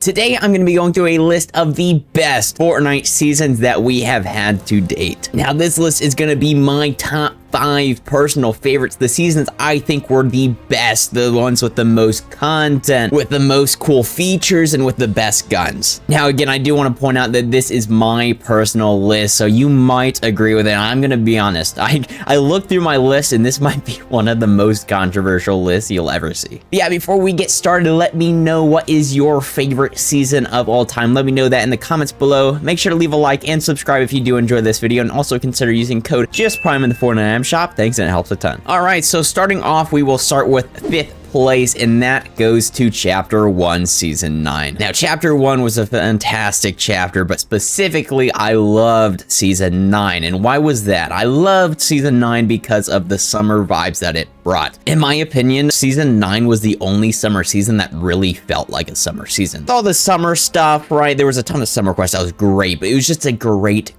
Today, I'm going to be going through a list of the best Fortnite seasons that we have had to date. Now, this list is going to be my top 5 personal favorites, the seasons I think were the best, the ones with the most content, with the most cool features, and with the best guns. Now, again, I do want to point out that this is my personal list, so you might agree with it. I'm going to be honest. I looked through my list, and this might be one of the most controversial lists you'll ever see. Yeah, before we get started, let me know what is your favorite season of all time. Let me know that in the comments below. Make sure to leave a like and subscribe if you do enjoy this video, and also consider using code JustPrime in the Fortnite shop. Thanks, and it helps a ton. All right, so starting off, we will start with 5th place, and that goes to Chapter 1, Season 9. Now, Chapter 1 was a fantastic chapter, but specifically, I loved Season 9. And why was that? I loved Season 9 because of the summer vibes that it brought. In my opinion, Season 9 was the only summer season that really felt like a summer season. With all the summer stuff, right? There was a ton of summer quests that was great, but it was just a great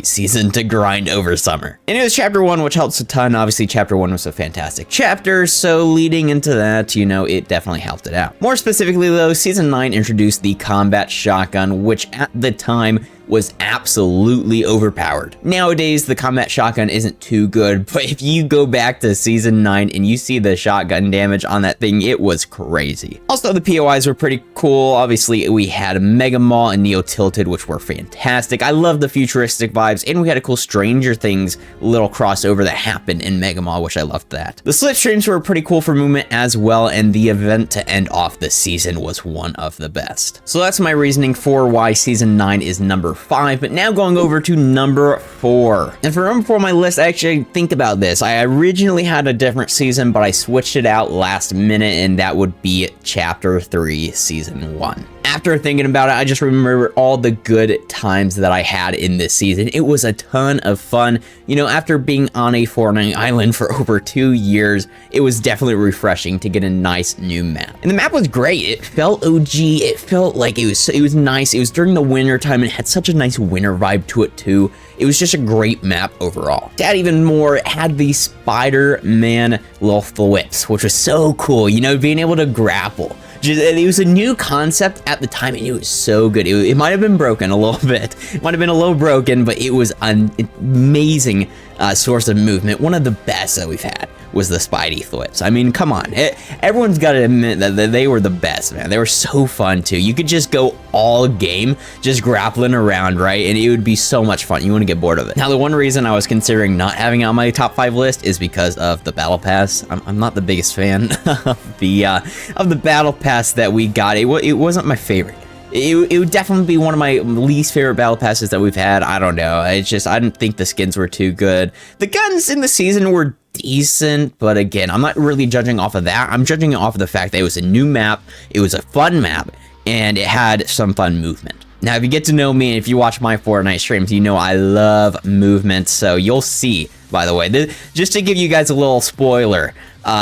season to grind over summer. And it was Chapter 1, which helps a ton. Obviously, Chapter 1 was a fantastic chapter, so leading into that, you know, it definitely helped it out. More specifically, though, Season 9 introduced the combat shotgun, which at the time was absolutely overpowered. Nowadays, the combat shotgun isn't too good, but if you go back to Season 9 and you see the shotgun damage on that thing, it was crazy. Also, the POIs were pretty cool. Obviously, we had Mega Mall and Neo Tilted, which were fantastic. I love the futuristic vibes, and we had a cool Stranger Things little crossover that happened in Mega Mall, which I loved that. The slipstreams were pretty cool for movement as well, and the event to end off the season was one of the best. So that's my reasoning for why Season 9 is number 5, but now going over to number 4. And for number 4 on my list, I actually think about this. I originally had a different season, but I switched it out last minute, and that would be Chapter 3, Season 1. After thinking about it, I just remember all the good times that I had in this season. It was a ton of fun. You know, after being on a Fortnite island for over 2 years, it was definitely refreshing to get a nice new map. And the map was great. It felt OG. It felt like it was nice. It was during the winter time, and it had such a nice winter vibe to it too. It was just a great map overall. To add even more, it had the Spider-Man little flips, which was so cool. You know, being able to grapple. It was a new concept at the time, and it was so good. It might have been broken a little bit. It might have been a little broken, but it was an amazing source of movement. One of the best that we've had was the Spidey flips. I mean, come on. Everyone's got to admit that they were the best, man. They were so fun, too. You could just go all game just grappling around, right? And it would be so much fun. You wouldn't get bored of it. Now, the one reason I was considering not having it on my top 5 list is because of the Battle Pass. I'm not the biggest fan of the Battle Pass that we got. It wasn't my favorite. It would definitely be one of my least favorite battle passes that we've had. I don't know. It's just, I didn't think the skins were too good. The guns in the season were decent, but again, I'm not really judging off of that. I'm judging it off of the fact that it was a new map, it was a fun map, and it had some fun movement. Now, if you get to know me, and if you watch my Fortnite streams, you know I love movement, so you'll see, by the way, just to give you guys a little spoiler,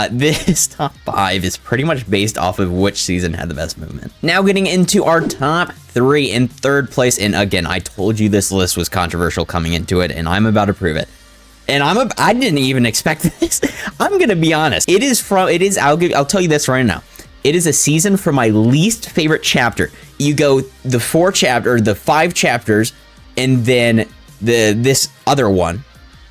this top 5 is pretty much based off of which season had the best movement. Now getting into our top 3. In 3rd place, and again, I told you this list was controversial coming into it, and I'm about to prove it. And I didn't even expect this. I'm gonna be honest. I'll tell you this right now. It is a season from my least favorite chapter. You go the 5 chapters, and then this other one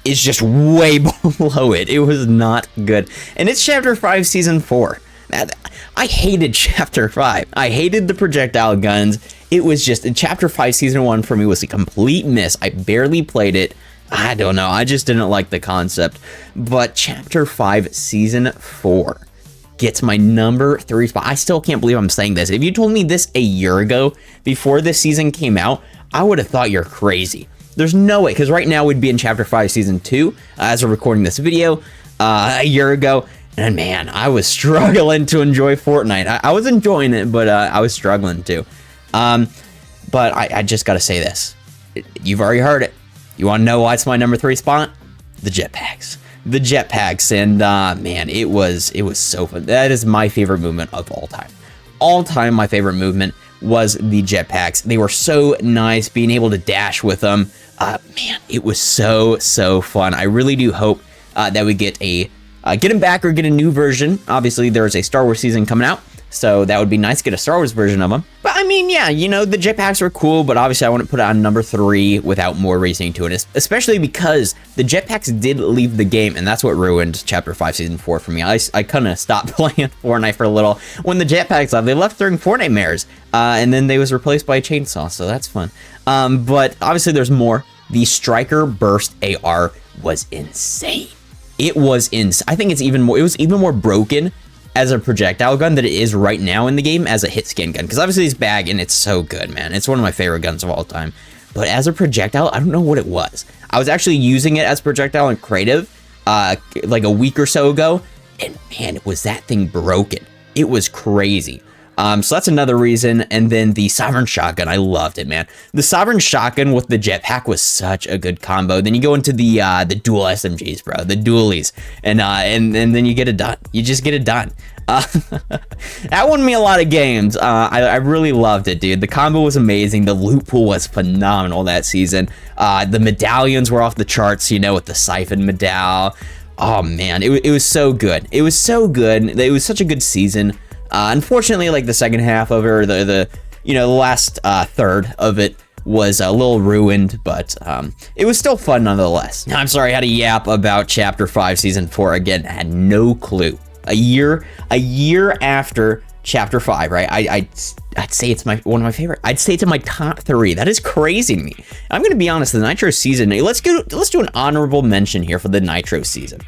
is just way below it. It was not good. And it's Chapter 5, Season 4. I hated Chapter 5. I hated the projectile guns. It was just, Chapter 5, Season 1 for me was a complete miss. I barely played it. I don't know. I just didn't like the concept. But Chapter 5, Season 4 gets my number 3 spot. I still can't believe I'm saying this. If you told me this a year ago, before this season came out, I would have thought you're crazy. There's no way, because right now we'd be in Chapter 5, Season 2, as we're recording this video, a year ago, and man, I was struggling to enjoy Fortnite. I was enjoying it, but I was struggling to. But I just gotta say this. You've already heard it. You wanna know why it's my number 3 spot? The jetpacks. The jetpacks, and man, it was so fun. That is my favorite movement of all time. All time, my favorite movement was the jetpacks. They were so nice, being able to dash with them. Man, it was so fun. I really do hope that we get them back or get a new version. Obviously, there's a Star Wars season coming out, so that would be nice to get a Star Wars version of them. mean, yeah, you know, the jetpacks were cool, but obviously I wouldn't put it on number 3 without more reasoning to it, especially because the jetpacks did leave the game, and that's what ruined Chapter 5 Season 4 for me. I kind of stopped playing Fortnite for a little. When the jetpacks left, they left during Fortnite Mares, and then they was replaced by a chainsaw, so that's fun. But obviously there's more. The Striker Burst AR was insane. It was insane. I think it was even more broken as a projectile gun than it is right now in the game as a hit scan gun. Because obviously it's bag and it's so good, man. It's one of my favorite guns of all time. But as a projectile, I don't know what it was. I was actually using it as projectile in creative like a week or so ago. And man, was that thing broken. It was crazy. So that's another reason. And then the Sovereign Shotgun, I loved it, man. The Sovereign Shotgun with the jetpack was such a good combo. Then you go into the dual SMGs, bro, the dualies, and then you get it done. You just get it done. That won me a lot of games. I really loved it, dude. The combo was amazing. The loot pool was phenomenal that season. The medallions were off the charts, you know, with the Siphon medal. Oh man, it was so good. It was so good. It was such a good season. Unfortunately, like the second half of it, or the last third of it was a little ruined, but it was still fun nonetheless. Now, I'm sorry I had a yap about Chapter 5 Season 4 again. I had no clue. A year after Chapter 5, right? I'd say it's one of my favorite. I'd say it's in my top 3. That is crazy to me. I'm gonna be honest. The Nitro season. Let's do an honorable mention here for the Nitro season.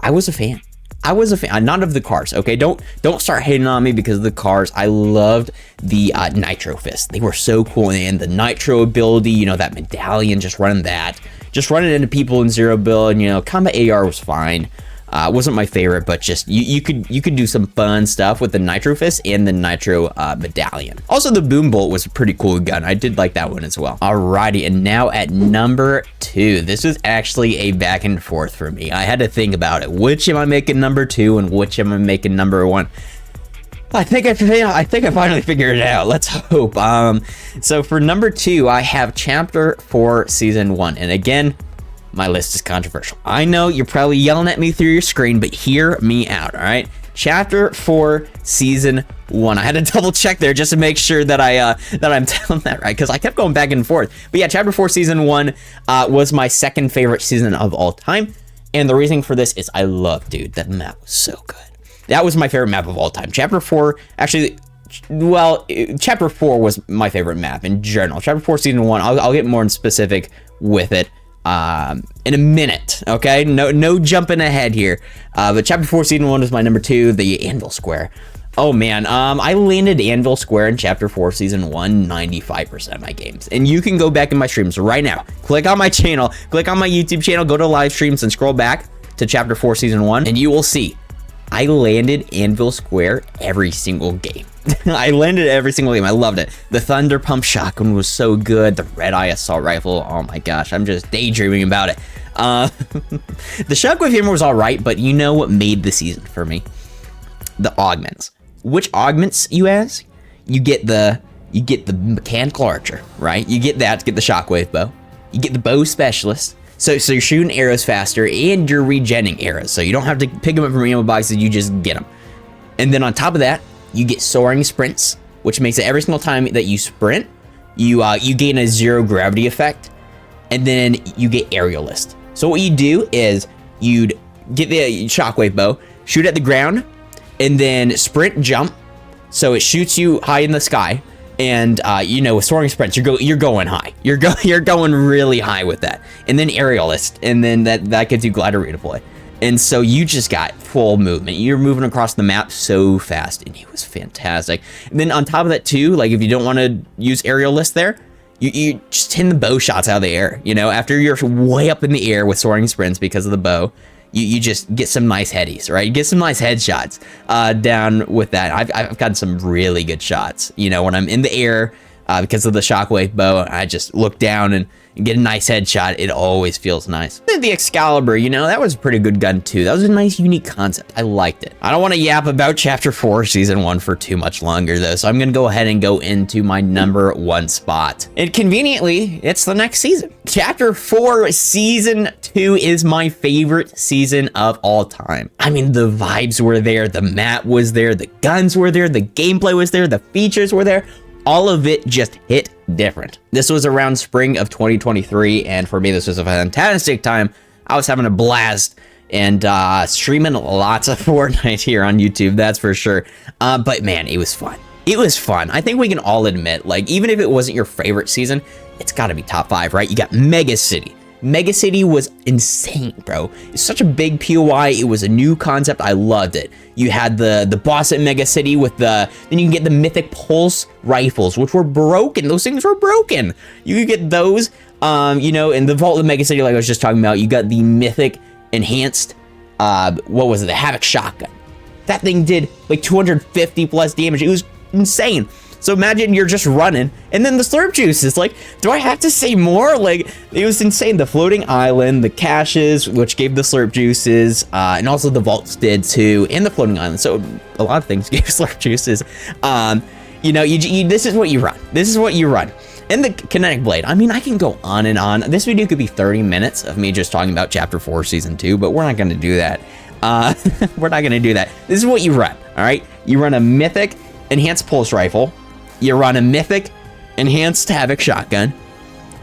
I was a fan. Not of the cars, okay? Don't start hating on me because of the cars. I loved the Nitro Fist. They were so cool, and the Nitro ability, you know, that medallion, just running into people in zero build, you know, combat AR was fine. Wasn't my favorite, but just you could do some fun stuff with the Nitro Fist and the Nitro medallion. Also, the Boom Bolt was a pretty cool gun. I did like that one as well. Alrighty, and now at number 2, this was actually a back and forth for me. I had to think about it. Which am I making number 2 and which am I making number 1? I think I finally figured it out. Let's hope. So for number 2, I have Chapter 4 Season 1, and again, my list is controversial. I know you're probably yelling at me through your screen, but hear me out, all right? Chapter 4, Season 1. I had to double check there just to make sure that I'm telling that right, because I kept going back and forth. But yeah, Chapter 4, Season 1 was my second favorite season of all time. And the reason for this is I love, dude, that map was so good. That was my favorite map of all time. Chapter 4, actually, well, Chapter 4 was my favorite map in general. Chapter 4, Season 1, I'll get more specific with it in a minute, okay? No jumping ahead here. But Chapter 4 Season 1 was my number 2, the Anvil Square. Oh man, I landed Anvil Square in Chapter 4 Season 1 95% of my games. And you can go back in my streams right now. Click on my channel, click on my YouTube channel, go to live streams and scroll back to Chapter 4 Season 1 and you will see I landed Anvil Square every single game. I landed every single game. I loved it. The Thunder Pump Shotgun was so good. The Red Eye Assault Rifle. Oh my gosh. I'm just daydreaming about it. The Shockwave Hammer was all right, but you know what made the season for me? The augments. Which augments, you ask? You get the Mechanical Archer, right? You get that to get the Shockwave Bow. You get the Bow Specialist. So you're shooting arrows faster and you're regenning arrows. So you don't have to pick them up from ammo boxes, you just get them. And then on top of that, you get soaring sprints, which makes it every single time that you sprint, you gain a 0 gravity effect, and then you get aerialist. So what you do is you'd get the shockwave bow, shoot at the ground, and then sprint jump, so it shoots you high in the sky. And you know, with soaring sprints, you're going high. You're going really high with that. And then aerialist, and then that gives you glider redeploy. And so you just got full movement. You're moving across the map so fast, and it was fantastic. And then on top of that too, like if you don't want to use aerialist there, you just hit the bow shots out of the air. You know, after you're way up in the air with soaring sprints because of the bow, you just get some nice headies, right? You get some nice headshots down with that. I've gotten some really good shots, you know, when I'm in the air because of the shockwave bow. I just look down and get a nice headshot. It always feels nice. The Excalibur, you know, that was a pretty good gun too. That was a nice, unique concept. I liked it. I don't want to yap about Chapter 4 Season 1 for too much longer though, so I'm going to go ahead and go into my number 1 spot. And conveniently, it's the next season. Chapter 4 Season 2 is my favorite season of all time. I mean, the vibes were there, the map was there, the guns were there, the gameplay was there, the features were there. all of it just hit different. This was around spring of 2023, and for me, this was a fantastic time. I was having a blast and streaming lots of Fortnite here on YouTube, that's for sure. But man, it was fun. It was fun. I think we can all admit, like, even if it wasn't your favorite season, it's got to be top 5, right? You got Mega City. Mega City was insane, bro. It's such a big POI. It was a new concept. I loved it. You had the boss at Mega City with then you can get the mythic pulse rifles, which were broken. Those things were broken. You could get those, you know, in the vault of Mega City, like I was just talking about. You got the mythic enhanced, what was it? The Havoc shotgun. That thing did like 250 plus damage. It was insane. So imagine you're just running, and then the slurp juices. Like, do I have to say more? Like, it was insane. The floating island, the caches, which gave the slurp juices, and also the vaults did too, and the floating island. So a lot of things gave slurp juices. You know, this is what you run. This is what you run. And the kinetic blade. I mean, I can go on and on. This video could be 30 minutes of me just talking about Chapter 4, Season 2, but we're not going to do that. We're not going to do that. This is what you run, all right? You run a mythic enhanced pulse rifle. You run a mythic enhanced Havoc shotgun.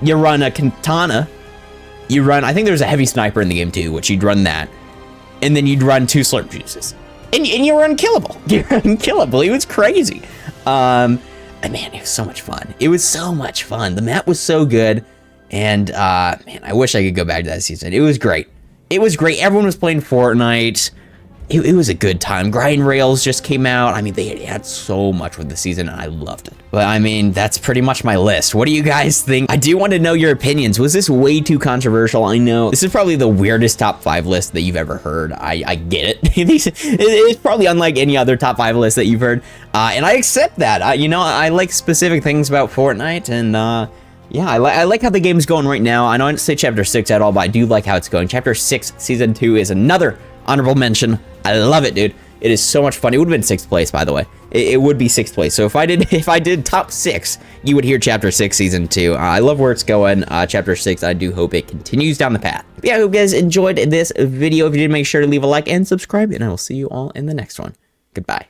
You run a katana. You run, I think there's a heavy sniper in the game too, which you'd run that. And then you'd run 2 slurp juices. And you're unkillable. You're unkillable. It was crazy. And man, it was so much fun. It was so much fun. The map was so good. And man, I wish I could go back to that season. It was great. It was great. Everyone was playing Fortnite. It was a good time. Grind Rails just came out. I mean, they had so much with the season, and I loved it. But I mean, that's pretty much my list. What do you guys think? I do want to know your opinions. Was this way too controversial? I know this is probably the weirdest top 5 list that you've ever heard. I get it. It's probably unlike any other top 5 list that you've heard. And I accept that. You know, I like specific things about Fortnite, and yeah, I like how the game's going right now. I don't say Chapter 6 at all, but I do like how it's going. Chapter 6, Season 2 is another honorable mention. I love it, dude. It is so much fun. It would have been 6th place, by the way. It would be 6th place. So if I did top 6, you would hear Chapter 6 Season 2. I love where it's going. Chapter 6, I do hope it continues down the path. But yeah, I hope you guys enjoyed this video. If you did, make sure to leave a like and subscribe, and I will see you all in the next one. Goodbye.